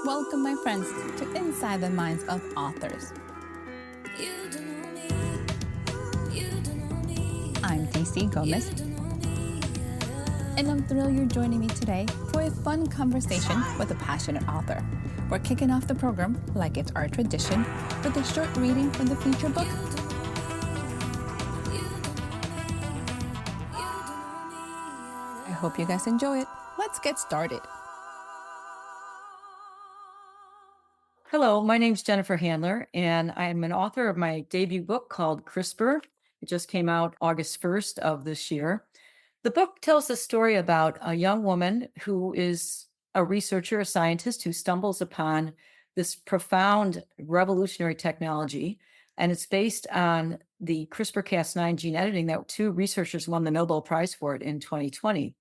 Welcome, my friends, to Inside the Minds of Authors. I'm DC Gomez, and I'm thrilled you're joining me today for a fun conversation with a passionate author. We're kicking off the program, like it's our tradition, with a short reading from the feature book. I hope you guys enjoy it. Let's get started. Hello, my name's Jennifer Handler, and I'm an author of my debut book called CRISPR. It just came out August 1st of this year. The book tells the story about a young woman who is a researcher, a scientist, who stumbles upon this profound revolutionary technology, and it's based on the CRISPR-Cas9 gene editing that two researchers won the Nobel Prize for it in 2020.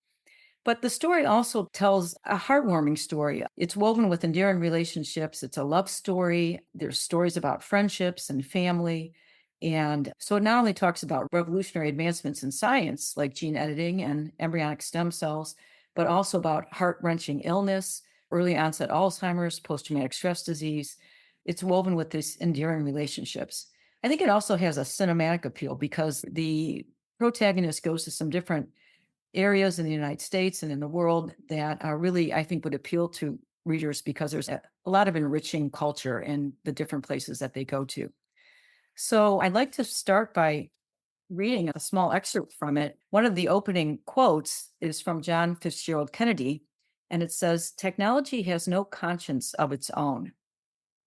But the story also tells a heartwarming story. It's woven with endearing relationships. It's a love story. There's stories about friendships and family. And so it not only talks about revolutionary advancements in science, like gene editing and embryonic stem cells, but also about heart-wrenching illness, early onset Alzheimer's, post-traumatic stress disease. It's woven with these endearing relationships. I think it also has a cinematic appeal because the protagonist goes to some different areas in the United States and in the world that are really, I think, would appeal to readers because there's a lot of enriching culture in the different places that they go to. So I'd like to start by reading a small excerpt from it. One of the opening quotes is from John Fitzgerald Kennedy, and it says, "Technology has no conscience of its own.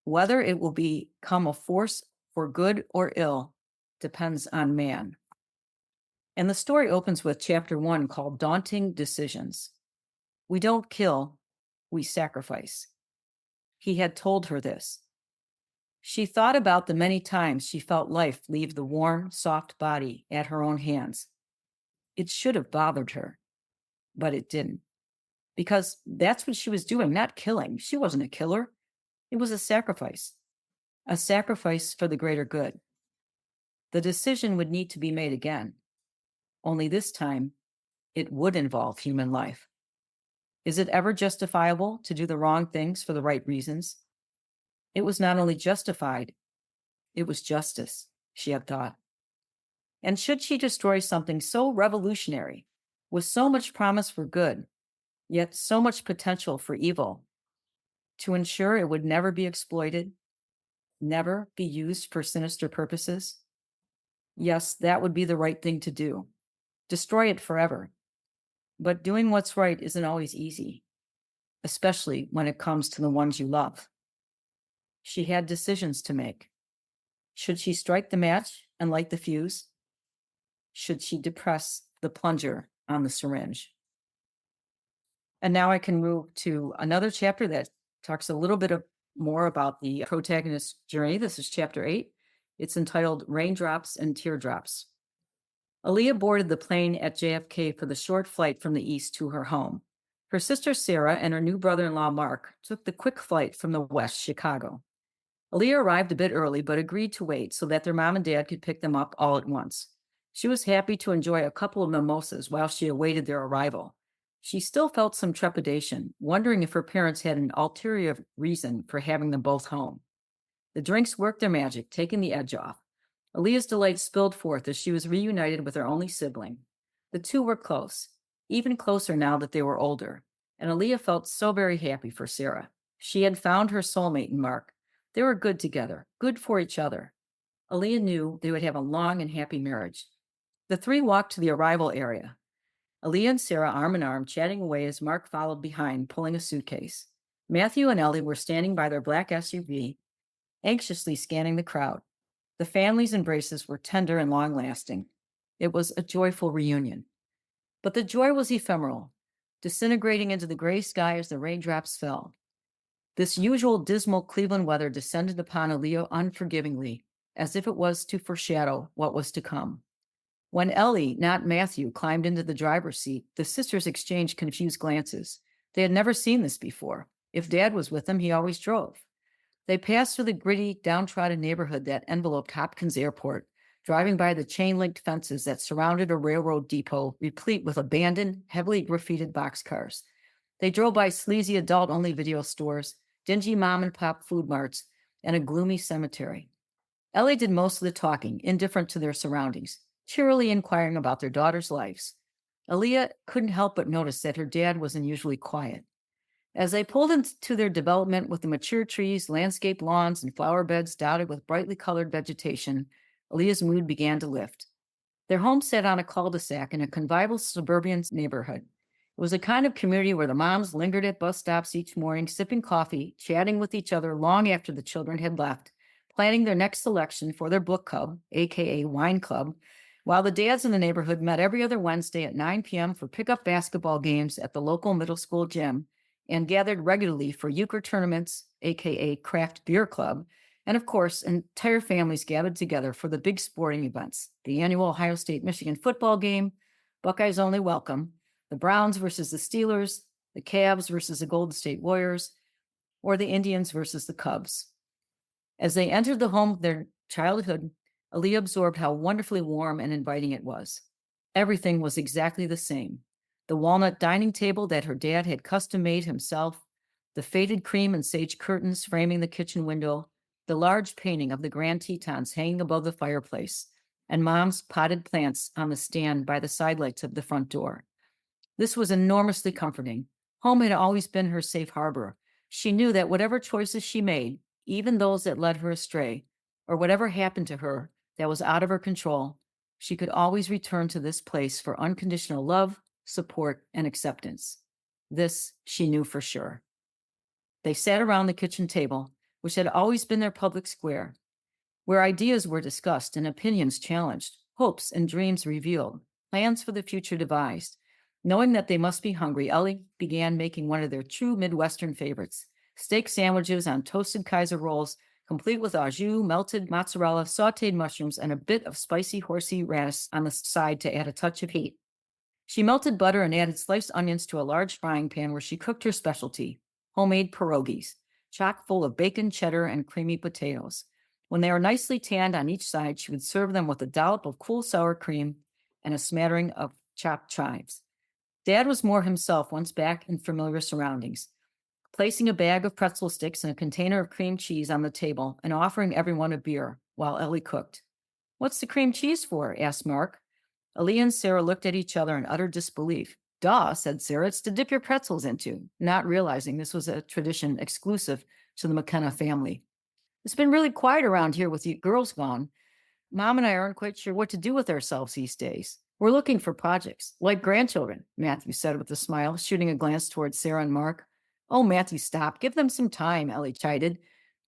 Whether it will become a force for good or ill depends on man." And the story opens with chapter 1 called Daunting Decisions. "We don't kill, we sacrifice." He had told her this. She thought about the many times she felt life leave the warm, soft body at her own hands. It should have bothered her, but it didn't. Because that's what she was doing, not killing. She wasn't a killer. It was a sacrifice for the greater good. The decision would need to be made again. Only this time, it would involve human life. Is it ever justifiable to do the wrong things for the right reasons? It was not only justified, it was justice, she had thought. And should she destroy something so revolutionary, with so much promise for good, yet so much potential for evil, to ensure it would never be exploited, never be used for sinister purposes? Yes, that would be the right thing to do. Destroy it forever. But doing what's right isn't always easy, especially when it comes to the ones you love. She had decisions to make. Should she strike the match and light the fuse? Should she depress the plunger on the syringe? And now I can move to another chapter that talks a little bit more about the protagonist's journey. This is chapter 8. It's entitled Raindrops and Teardrops. Aaliyah boarded the plane at JFK for the short flight from the east to her home. Her sister Sarah and her new brother-in-law Mark took the quick flight from the west, Chicago. Aaliyah arrived a bit early, but agreed to wait so that their mom and dad could pick them up all at once. She was happy to enjoy a couple of mimosas while she awaited their arrival. She still felt some trepidation, wondering if her parents had an ulterior reason for having them both home. The drinks worked their magic, taking the edge off. Aaliyah's delight spilled forth as she was reunited with her only sibling. The two were close, even closer now that they were older, and Aaliyah felt so very happy for Sarah. She had found her soulmate in Mark. They were good together, good for each other. Aaliyah knew they would have a long and happy marriage. The three walked to the arrival area. Aaliyah and Sarah arm in arm, chatting away as Mark followed behind, pulling a suitcase. Matthew and Ellie were standing by their black SUV, anxiously scanning the crowd. The family's embraces were tender and long-lasting. It was a joyful reunion. But the joy was ephemeral, disintegrating into the gray sky as the raindrops fell. This usual dismal Cleveland weather descended upon Aaliyah unforgivingly, as if it was to foreshadow what was to come. When Ellie, not Matthew, climbed into the driver's seat, the sisters exchanged confused glances. They had never seen this before. If Dad was with them, he always drove. They passed through the gritty, downtrodden neighborhood that enveloped Hopkins Airport, driving by the chain-linked fences that surrounded a railroad depot replete with abandoned, heavily graffitied boxcars. They drove by sleazy adult-only video stores, dingy mom-and-pop food marts, and a gloomy cemetery. Ellie did most of the talking, indifferent to their surroundings, cheerily inquiring about their daughters' lives. Aaliyah couldn't help but notice that her dad was unusually quiet. As they pulled into their development with the mature trees, landscaped lawns, and flower beds dotted with brightly colored vegetation, Aaliyah's mood began to lift. Their home sat on a cul-de-sac in a convivial suburban neighborhood. It was a kind of community where the moms lingered at bus stops each morning, sipping coffee, chatting with each other long after the children had left, planning their next selection for their book club, aka wine club, while the dads in the neighborhood met every other Wednesday at 9 p.m. for pickup basketball games at the local middle school gym and gathered regularly for euchre tournaments, aka craft beer club, and of course, entire families gathered together for the big sporting events, the annual Ohio State-Michigan football game, Buckeyes only welcome, the Browns versus the Steelers, the Cavs versus the Golden State Warriors, or the Indians versus the Cubs. As they entered the home of their childhood, Aaliyah absorbed how wonderfully warm and inviting it was. Everything was exactly the same. The walnut dining table that her dad had custom made himself, the faded cream and sage curtains framing the kitchen window, the large painting of the Grand Tetons hanging above the fireplace, and Mom's potted plants on the stand by the sidelights of the front door. This was enormously comforting. Home had always been her safe harbor. She knew that whatever choices she made, even those that led her astray, or whatever happened to her that was out of her control, she could always return to this place for unconditional love, support, and acceptance. This she knew for sure. They sat around the kitchen table, which had always been their public square, where ideas were discussed and opinions challenged, hopes and dreams revealed, plans for the future devised. Knowing that they must be hungry, Ellie began making one of their true Midwestern favorites, steak sandwiches on toasted Kaiser rolls, complete with au jus, melted mozzarella, sauteed mushrooms, and a bit of spicy horsey radish on the side to add a touch of heat. She melted butter and added sliced onions to a large frying pan where she cooked her specialty, homemade pierogies, chock full of bacon, cheddar, and creamy potatoes. When they were nicely tanned on each side, she would serve them with a dollop of cool sour cream and a smattering of chopped chives. Dad was more himself once back in familiar surroundings, placing a bag of pretzel sticks and a container of cream cheese on the table and offering everyone a beer while Ellie cooked. "What's the cream cheese for?" asked Mark. Aaliyah and Sarah looked at each other in utter disbelief. "Duh," said Sarah, "it's to dip your pretzels into," not realizing this was a tradition exclusive to the McKenna family. "It's been really quiet around here with you girls gone. Mom and I aren't quite sure what to do with ourselves these days. We're looking for projects, like grandchildren," Matthew said with a smile, shooting a glance towards Sarah and Mark. "Oh, Matthew, stop. Give them some time," Ellie chided.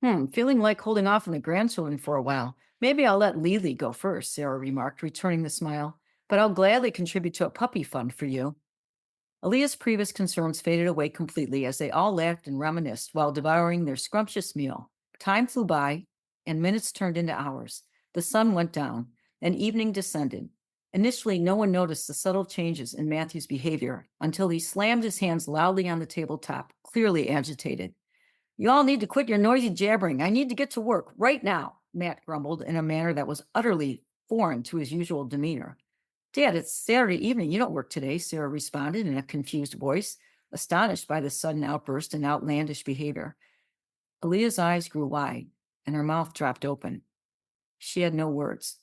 Feeling like holding off on the grandchildren for a while. Maybe I'll let Lily go first," Sarah remarked, returning the smile. "But I'll gladly contribute to a puppy fund for you." Aaliyah's previous concerns faded away completely as they all laughed and reminisced while devouring their scrumptious meal. Time flew by, and minutes turned into hours. The sun went down, and evening descended. Initially, no one noticed the subtle changes in Matthew's behavior until he slammed his hands loudly on the tabletop, clearly agitated. "You all need to quit your noisy jabbering. I need to get to work right now," Matt grumbled in a manner that was utterly foreign to his usual demeanor. "Dad, it's Saturday evening. You don't work today," Sarah responded in a confused voice, astonished by the sudden outburst and outlandish behavior. Aaliyah's eyes grew wide, and her mouth dropped open. She had no words.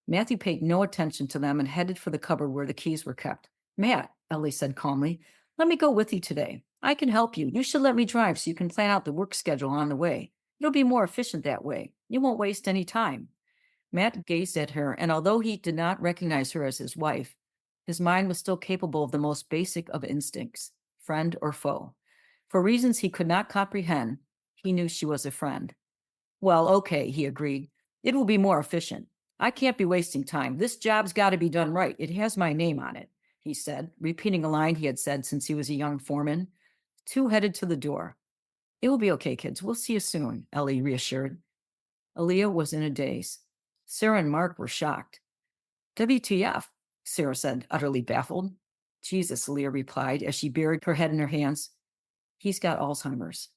Matthew paid no attention to them and headed for the cupboard where the keys were kept. "Matt," Ellie said calmly, "let me go with you today. I can help you. You should let me drive so you can plan out the work schedule on the way. It'll be more efficient that way. You won't waste any time." Matt gazed at her, and although he did not recognize her as his wife, his mind was still capable of the most basic of instincts, friend or foe. For reasons he could not comprehend, he knew she was a friend. "Well, okay," he agreed. "It will be more efficient. I can't be wasting time. This job's got to be done right. It has my name on it," he said, repeating a line he had said since he was a young foreman. The two headed to the door. "It will be okay, kids. We'll see you soon," Ellie reassured. Aaliyah was in a daze. Sarah and Mark were shocked. "WTF?" Sarah said, utterly baffled. "Jesus," Aaliyah replied as she buried her head in her hands. "He's got Alzheimer's."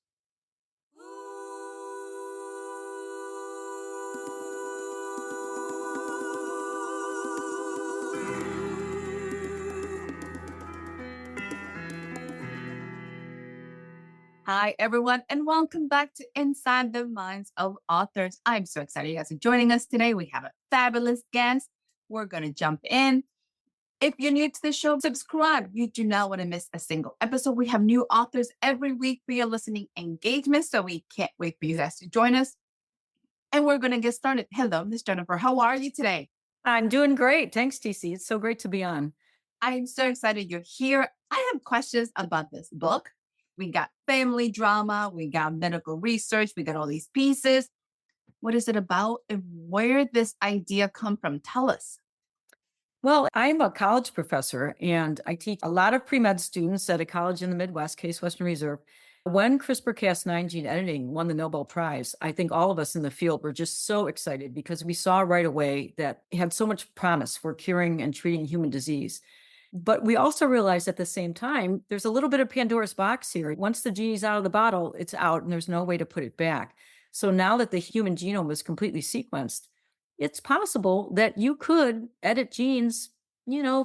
Hi, everyone, and welcome back to Inside the Minds of Authors. I'm so excited you guys are joining us today. We have a fabulous guest. We're going to jump in. If you're new to the show, subscribe. You do not want to miss a single episode. We have new authors every week for your listening engagement, so we can't wait for you guys to join us. And we're going to get started. Hello, Miss Jennifer. How are you today? I'm doing great. Thanks, TC. It's so great to be on. I'm so excited you're here. I have questions about this book. We got family drama, we got medical research, we got all these pieces. What is it about and where did this idea come from? Tell us. Well, I'm a college professor and I teach a lot of pre-med students at a college in the Midwest, Case Western Reserve. When CRISPR-Cas9 gene editing won the Nobel Prize, I think all of us in the field were just so excited because we saw right away that it had so much promise for curing and treating human disease. But we also realized at the same time, there's a little bit of Pandora's box here. Once the genie's out of the bottle, it's out and there's no way to put it back. So now that the human genome is completely sequenced, it's possible that you could edit genes,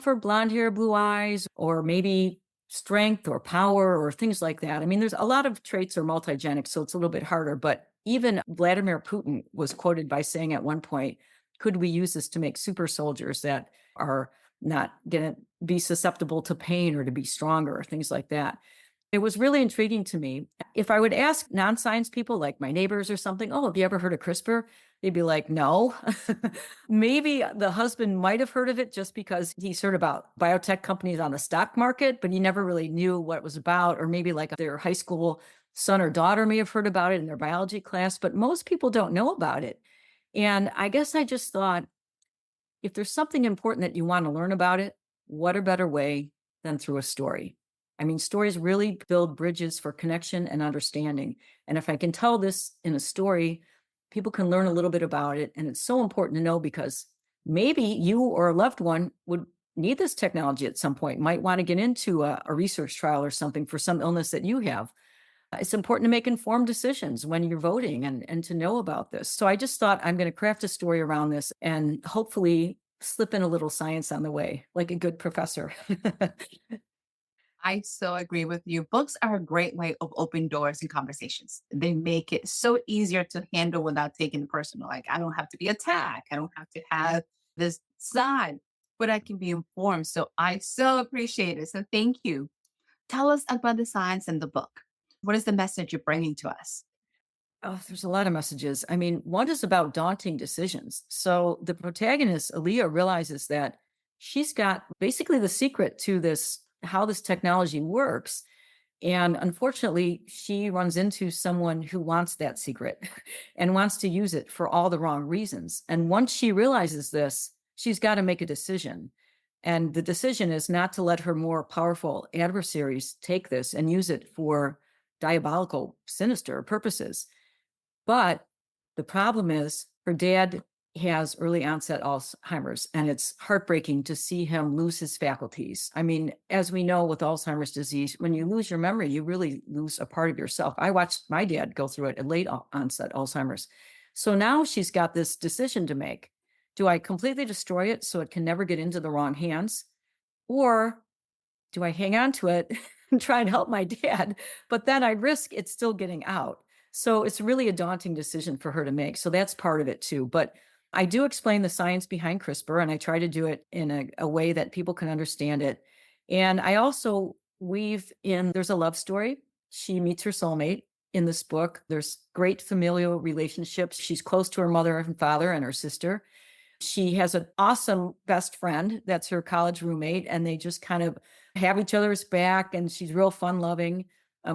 for blonde hair, blue eyes, or maybe strength or power or things like that. I mean, there's a lot of traits are multigenic, so it's a little bit harder. But even Vladimir Putin was quoted by saying at one point, could we use this to make super soldiers that are not going to be susceptible to pain or to be stronger or things like that? It was really intriguing to me. If I would ask non-science people like my neighbors or something, oh, have you ever heard of CRISPR? They'd be like, no. Maybe the husband might have heard of it just because he's heard about biotech companies on the stock market, but he never really knew what it was about. Or maybe like their high school son or daughter may have heard about it in their biology class, but most people don't know about it. And I guess I just thought, if there's something important that you want to learn about it, what a better way than through a story? I mean, stories really build bridges for connection and understanding. And if I can tell this in a story, people can learn a little bit about it. And it's so important to know because maybe you or a loved one would need this technology at some point, might want to get into a research trial or something for some illness that you have. It's important to make informed decisions when you're voting and to know about this. So I just thought I'm going to craft a story around this and hopefully slip in a little science on the way, like a good professor. I so agree with you. Books are a great way of opening doors and conversations. They make it so easier to handle without taking it personal. Like I don't have to be attacked. I don't have to have this side, but I can be informed. So I so appreciate it. So thank you. Tell us about the science in the book. What is the message you're bringing to us? Oh, there's a lot of messages. I mean, one is about daunting decisions. So the protagonist, Aaliyah, realizes that she's got basically the secret to this, how this technology works. And unfortunately, she runs into someone who wants that secret and wants to use it for all the wrong reasons. And once she realizes this, she's got to make a decision. And the decision is not to let her more powerful adversaries take this and use it for diabolical, sinister purposes. But the problem is her dad has early onset Alzheimer's, and it's heartbreaking to see him lose his faculties. I mean, as we know with Alzheimer's disease, when you lose your memory, you really lose a part of yourself. I watched my dad go through it at late onset Alzheimer's. So now she's got this decision to make. Do I completely destroy it so it can never get into the wrong hands? Or do I hang on to it and try and help my dad? But then I risk it still getting out. So it's really a daunting decision for her to make. So that's part of it too. But I do explain the science behind CRISPR and I try to do it in a way that people can understand it. And I also weave in, there's a love story. She meets her soulmate in this book. There's great familial relationships. She's close to her mother and father and her sister. She has an awesome best friend that's her college roommate, and they just kind of have each other's back, and she's real fun loving.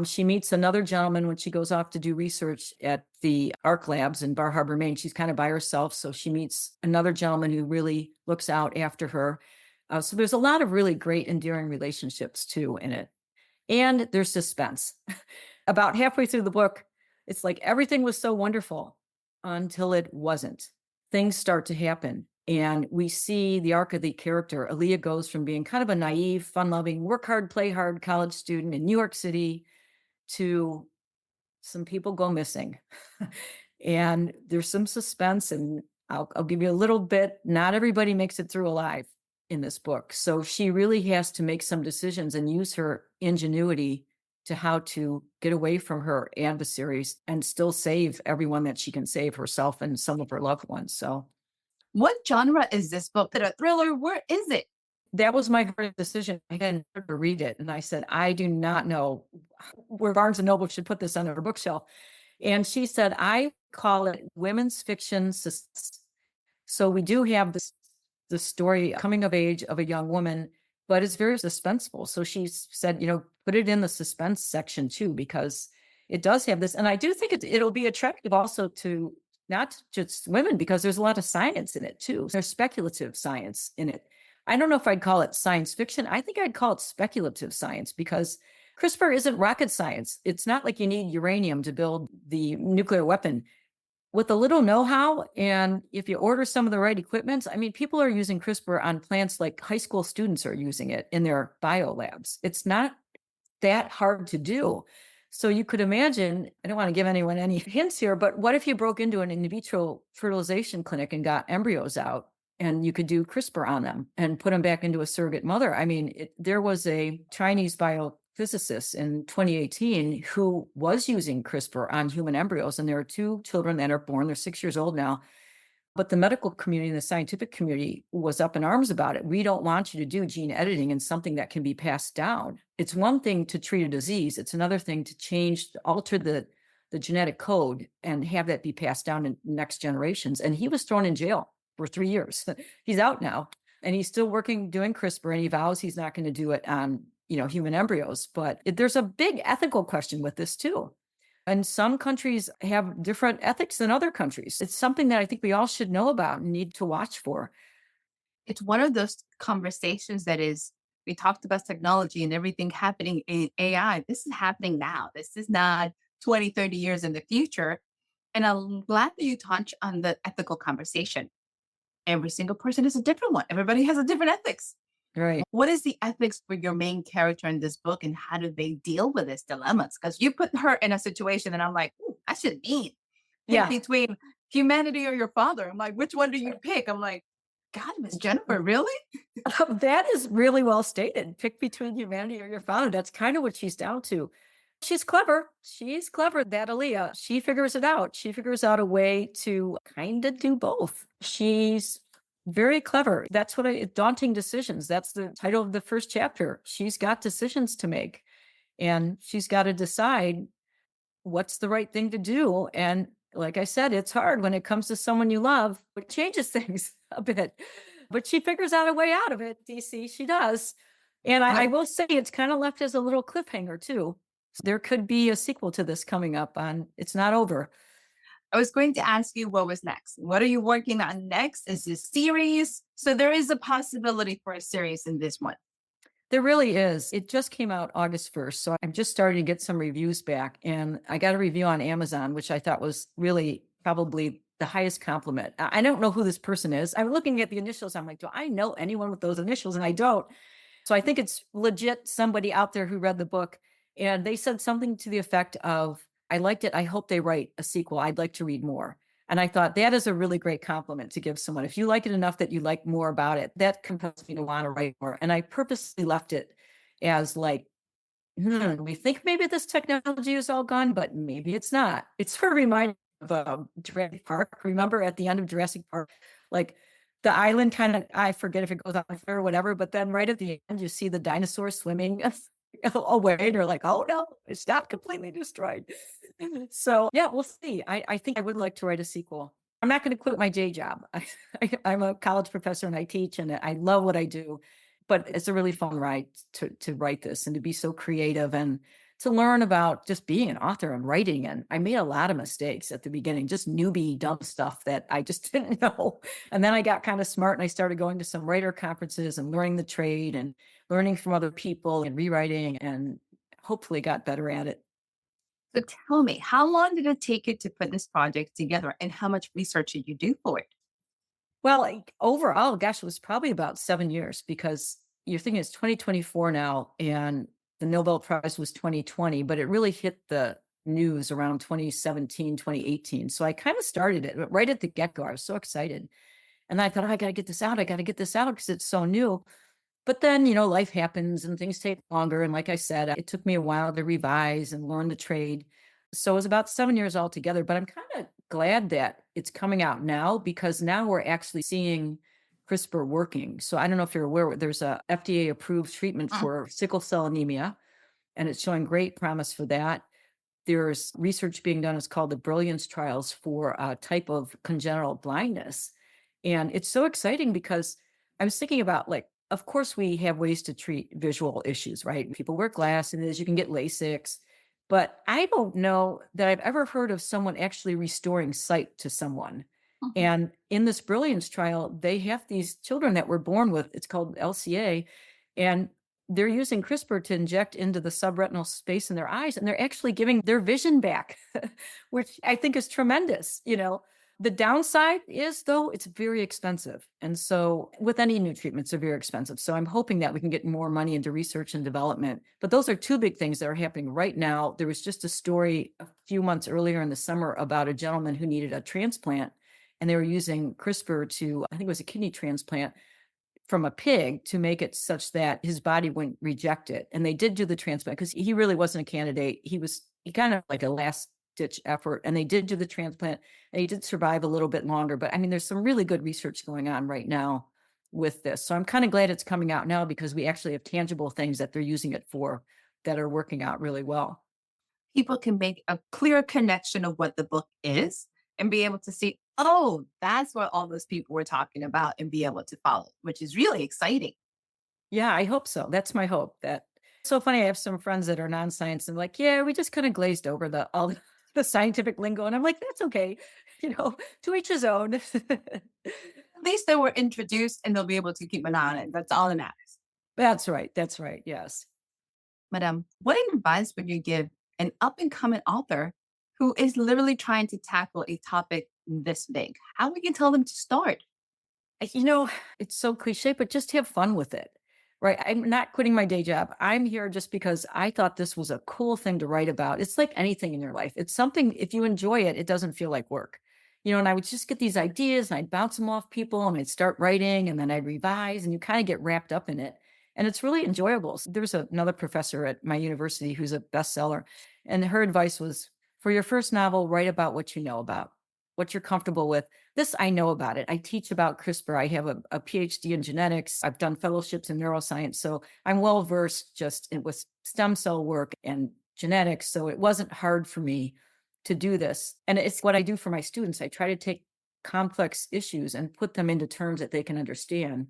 She meets another gentleman when she goes off to do research at the ARC labs in Bar Harbor, Maine. She's kind of by herself. So she meets another gentleman who really looks out after her. So there's a lot of really great endearing relationships too in it. And there's suspense. About halfway through the book, it's like everything was so wonderful until it wasn't. Things start to happen. And we see the arc of the character. Aaliyah goes from being kind of a naive, fun-loving, work hard, play hard college student in New York City to some people go missing. And there's some suspense, and I'll give you a little bit. Not everybody makes it through alive in this book. So she really has to make some decisions and use her ingenuity to how to get away from her adversaries and still save everyone that she can save, herself and some of her loved ones. So What genre is this book? Is it a thriller? Where is it? that was my hard decision. I didn't know to read it. And I said, I do not know where Barnes and Noble should put this on their bookshelf. And she said, I call it women's fiction suspense. So we do have the story coming of age of a young woman, but it's very suspenseful. So she said, put it in the suspense section too, because it does have this. And I do think it'll be attractive also to not just women, because there's a lot of science in it too. There's speculative science in it. I don't know if I'd call it science fiction. I think I'd call it speculative science, because CRISPR isn't rocket science. It's not like you need uranium to build the nuclear weapon. With a little know-how, and if you order some of the right equipment, I mean, people are using CRISPR on plants like high school students are using it in their bio labs. It's not that hard to do. So you could imagine, I don't want to give anyone any hints here, but what if you broke into an in vitro fertilization clinic and got embryos out, and you could do CRISPR on them and put them back into a surrogate mother? I mean, there was a Chinese biophysicist in 2018 who was using CRISPR on human embryos, and there are 2 children that are born. They're 6 years old now. But the medical community and the scientific community was up in arms about it. We don't want you to do gene editing in something that can be passed down. It's one thing to treat a disease. It's another thing to alter the genetic code and have that be passed down in next generations. And he was thrown in jail for 3 years. He's out now, and he's still working, doing CRISPR, and he vows he's not going to do it on, human embryos. But there's a big ethical question with this too. And some countries have different ethics than other countries. It's something that I think we all should know about and need to watch for. It's one of those conversations that we talked about technology and everything happening in AI. This is happening now. This is not 20, 30 years in the future. And I'm glad that you touched on the ethical conversation. Every single person is a different one. Everybody has a different ethics. Right. What is the ethics for your main character in this book, and how do they deal with these dilemmas? Because you put her in a situation and I'm like, ooh, I should pick between humanity or your father. I'm like, which one do you pick? I'm like, God, Miss Jennifer, really? That is really well stated. Pick between humanity or your father. That's kind of what she's down to. She's clever. She's clever, that Aaliyah. She figures it out. She figures out a way to kind of do both. She's very clever. That's daunting decisions. That's the title of the first chapter. She's got decisions to make, and she's got to decide what's the right thing to do. And like I said, it's hard when it comes to someone you love. It changes things a bit, but she figures out a way out of it. DC, she does. And I will say it's kind of left as a little cliffhanger too. There could be a sequel to this coming up on It's Not Over. I was going to ask you what was next. What are you working on next? Is this series? So there is a possibility for a series in this one. There really is. It just came out August 1st. So I'm just starting to get some reviews back. And I got a review on Amazon, which I thought was really probably the highest compliment. I don't know who this person is. I'm looking at the initials. I'm like, do I know anyone with those initials? And I don't. So I think it's legit somebody out there who read the book. And they said something to the effect of, I liked it. I hope they write a sequel. I'd like to read more. And I thought that is a really great compliment to give someone. If you like it enough that you like more about it, that compels me to want to write more. And I purposely left it as like, we think maybe this technology is all gone, but maybe it's not. It's sort of reminding of Jurassic Park. Remember at the end of Jurassic Park, like the island kind of, I forget if it goes on fire or whatever, but then right at the end, you see the dinosaurs swimming away and you're like, oh no, it's not completely destroyed. So yeah, we'll see. I think I would like to write a sequel. I'm not going to quit my day job. I'm a college professor and I teach and I love what I do, but it's a really fun ride to write this and to be so creative and to learn about just being an author and writing. And I made a lot of mistakes at the beginning, just newbie dumb stuff that I just didn't know. And then I got kind of smart and I started going to some writer conferences and learning the trade and learning from other people and rewriting, and hopefully got better at it. So tell me, how long did it take you to put this project together, and how much research did you do for it? Well, overall, gosh, it was probably about 7 years, because you're thinking it's 2024 now and the Nobel Prize was 2020, but it really hit the news around 2017, 2018. So I kind of started it right at the get-go. I was so excited. And I thought, oh, I got to get this out. I got to get this out because it's so new. But then, life happens and things take longer. And like I said, it took me a while to revise and learn the trade. So it was about 7 years altogether. But I'm kind of glad that it's coming out now because now we're actually seeing CRISPR working. So I don't know if you're aware, there's a FDA approved treatment Mm. for sickle cell anemia, and it's showing great promise for that. There's research being done. It's called the Brilliance Trials for a type of congenital blindness. And it's so exciting because I was thinking about, like, of course, we have ways to treat visual issues, right? People wear glasses, you can get LASIX. But I don't know that I've ever heard of someone actually restoring sight to someone. Mhm. And in this Brilliance trial, they have these children that were born with, it's called LCA, and they're using CRISPR to inject into the subretinal space in their eyes, and they're actually giving their vision back, which I think is tremendous. The downside is, though, it's very expensive. And so, with any new treatments, they're very expensive. So, I'm hoping that we can get more money into research and development. But those are two big things that are happening right now. There was just a story a few months earlier in the summer about a gentleman who needed a transplant, and they were using CRISPR to, I think it was a kidney transplant from a pig to make it such that his body wouldn't reject it. And they did do the transplant because he really wasn't a candidate. He kind of like a last ditch effort. And they did do the transplant and he did survive a little bit longer. But I mean, there's some really good research going on right now with this. So I'm kind of glad it's coming out now because we actually have tangible things that they're using it for that are working out really well. People can make a clear connection of what the book is and be able to see, oh, that's what all those people were talking about and be able to follow, which is really exciting. Yeah, I hope so. That's my hope. That so funny. I have some friends that are non-science and like, yeah, we just kind of glazed over the scientific lingo, and I'm like, that's okay. To each his own. At least they were introduced and they'll be able to keep an eye on it. That's all that matters. That's right. That's right. Yes. Madam, what advice would you give an up and coming author who is literally trying to tackle a topic this big? How would you tell them to start? I- You know, it's so cliche, but just have fun with it. Right. I'm not quitting my day job. I'm here just because I thought this was a cool thing to write about. It's like anything in your life. It's something, if you enjoy it, it doesn't feel like work. And I would just get these ideas and I'd bounce them off people and I'd start writing and then I'd revise and you kind of get wrapped up in it. And it's really enjoyable. There's another professor at my university who's a bestseller. And her advice was for your first novel, write about what you know about, what you're comfortable with. This, I know about it. I teach about CRISPR. I have a PhD in genetics. I've done fellowships in neuroscience. So I'm well versed with stem cell work and genetics. So it wasn't hard for me to do this. And it's what I do for my students. I try to take complex issues and put them into terms that they can understand.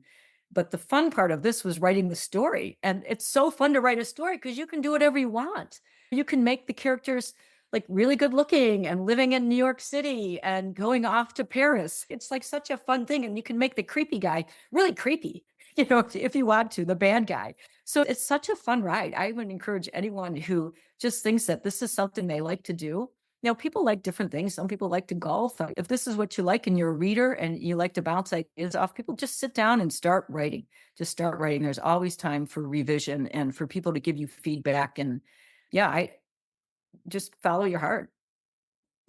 But the fun part of this was writing the story. And it's so fun to write a story because you can do whatever you want. You can make the characters like really good looking and living in New York City and going off to Paris. It's like such a fun thing. And you can make the creepy guy really creepy, if you want to, the bad guy. So it's such a fun ride. I would encourage anyone who just thinks that this is something they like to do. People like different things. Some people like to golf. If this is what you like and you're a reader and you like to bounce ideas off people, just sit down and start writing. Just start writing. There's always time for revision and for people to give you feedback. And yeah, I just follow your heart.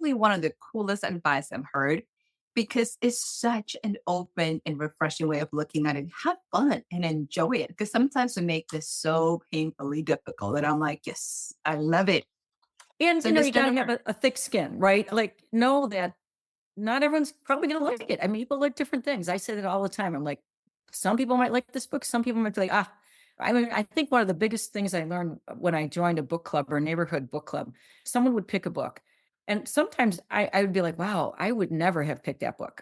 Really one of the coolest advice I've heard because it's such an open and refreshing way of looking at it. Have fun and enjoy it because sometimes we make this so painfully difficult that I'm like, yes, I love it. And So, you Miss gotta have Jennifer, a thick skin, right? Like, know that not everyone's probably gonna like it. I mean, people like different things. I say that all the time. I'm like, some people might like this book, some people might be like, ah. I mean, I think one of the biggest things I learned when I joined a book club or a neighborhood book club, someone would pick a book. And sometimes I would be like, wow, I would never have picked that book.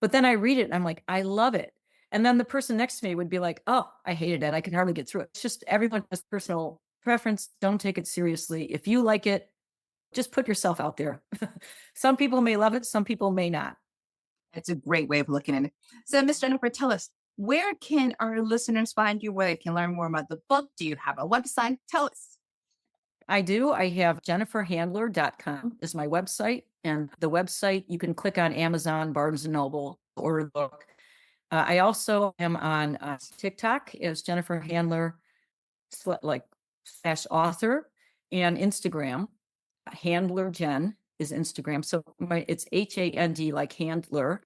But then I read it and I'm like, I love it. And then the person next to me would be like, oh, I hated it. I can hardly get through it. It's just everyone has personal preference. Don't take it seriously. If you like it, just put yourself out there. Some people may love it, some people may not. it's a great way of looking at it. So, Miss Jennifer, tell us, where can our listeners find you? Where they can learn more about the book? Do you have a website? Tell us. I do. I have jenniferhandler.com is my website. And the website, you can click on Amazon, Barnes and Noble, or the book. I also am on TikTok as Jennifer Handler, like /author, and Instagram. Handler Jen is Instagram. So it's HAND like handler.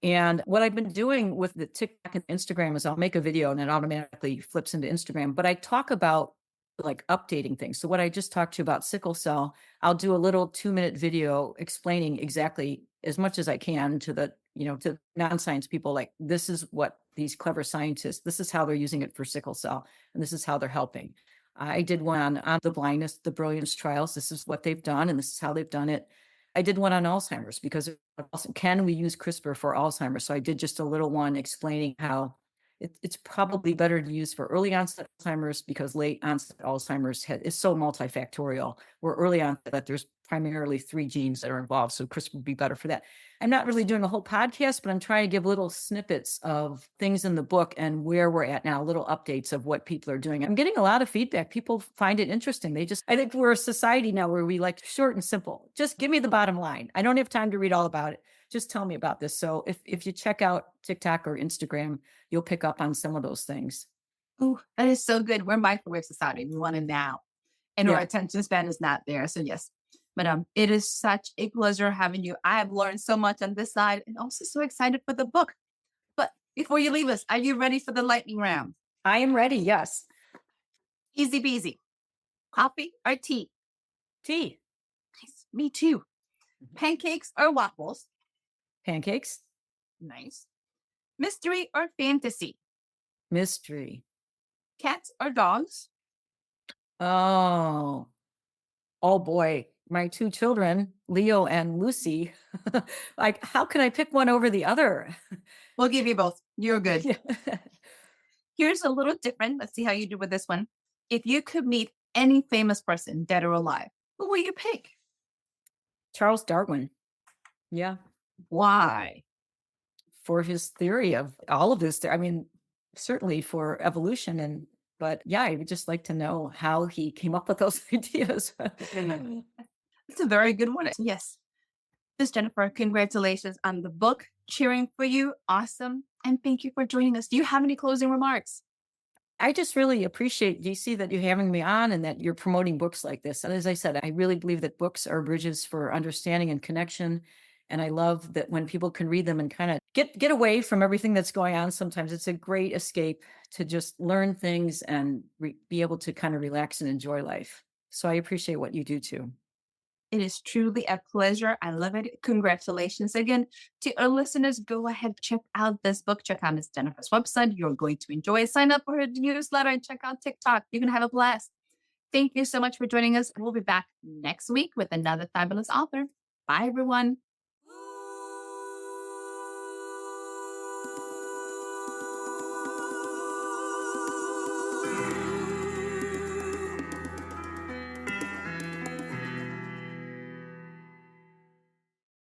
And what I've been doing with the TikTok and Instagram is I'll make a video and it automatically flips into Instagram, but I talk about like updating things. So what I just talked to you about sickle cell, I'll do a little 2-minute video explaining exactly as much as I can to to non-science people, like this is what these clever scientists, this is how they're using it for sickle cell, and this is how they're helping. I did one on the blindness, the brilliance trials. This is what they've done, and this is how they've done it. I did one on Alzheimer's because can we use CRISPR for Alzheimer's? So I did just a little one explaining how it's probably better to use for early onset Alzheimer's because late onset Alzheimer's is so multifactorial. Where early onset, there's primarily 3 genes that are involved. So CRISPR would be better for that. I'm not really doing a whole podcast, but I'm trying to give little snippets of things in the book and where we're at now, little updates of what people are doing. I'm getting a lot of feedback. People find it interesting. I think we're a society now where we like short and simple. Just give me the bottom line. I don't have time to read all about it. Just tell me about this. So if you check out TikTok or Instagram, you'll pick up on some of those things. Oh, that is so good. We're microwave society. We want it now. And our Yeah. attention span is not there. So yes. But it is such a pleasure having you. I have learned so much on this side and also so excited for the book. But before you leave us, are you ready for the lightning round? I am ready. Yes. Easy peasy. Coffee or tea? Tea. Nice. Me too. Pancakes or waffles? Pancakes. Nice. Mystery or fantasy? Mystery. Cats or dogs? Oh. Oh boy. My 2 children, Leo and Lucy. Like, how can I pick one over the other? We'll give you both. You're good. Yeah. Here's a little different. Let's see how you do with this one. If you could meet any famous person, dead or alive, who will you pick? Charles Darwin. Yeah. Why? For his theory of all of this. I mean, certainly for evolution but yeah, I would just like to know how he came up with those ideas. It's a very good one. Yes. Miss Jennifer, congratulations on the book. Cheering for you. Awesome. And thank you for joining us. Do you have any closing remarks? I just really appreciate, DC, that you're having me on and that you're promoting books like this. And as I said, I really believe that books are bridges for understanding and connection. And I love that when people can read them and kind of get away from everything that's going on. Sometimes it's a great escape to just learn things and be able to kind of relax and enjoy life. So I appreciate what you do too. It is truly a pleasure. I love it. Congratulations again to our listeners. Go ahead, check out this book. Check out Miss Jennifer's website. You're going to enjoy it. Sign up for her newsletter and check out TikTok. You're going to have a blast. Thank you so much for joining us. We'll be back next week with another fabulous author. Bye, everyone.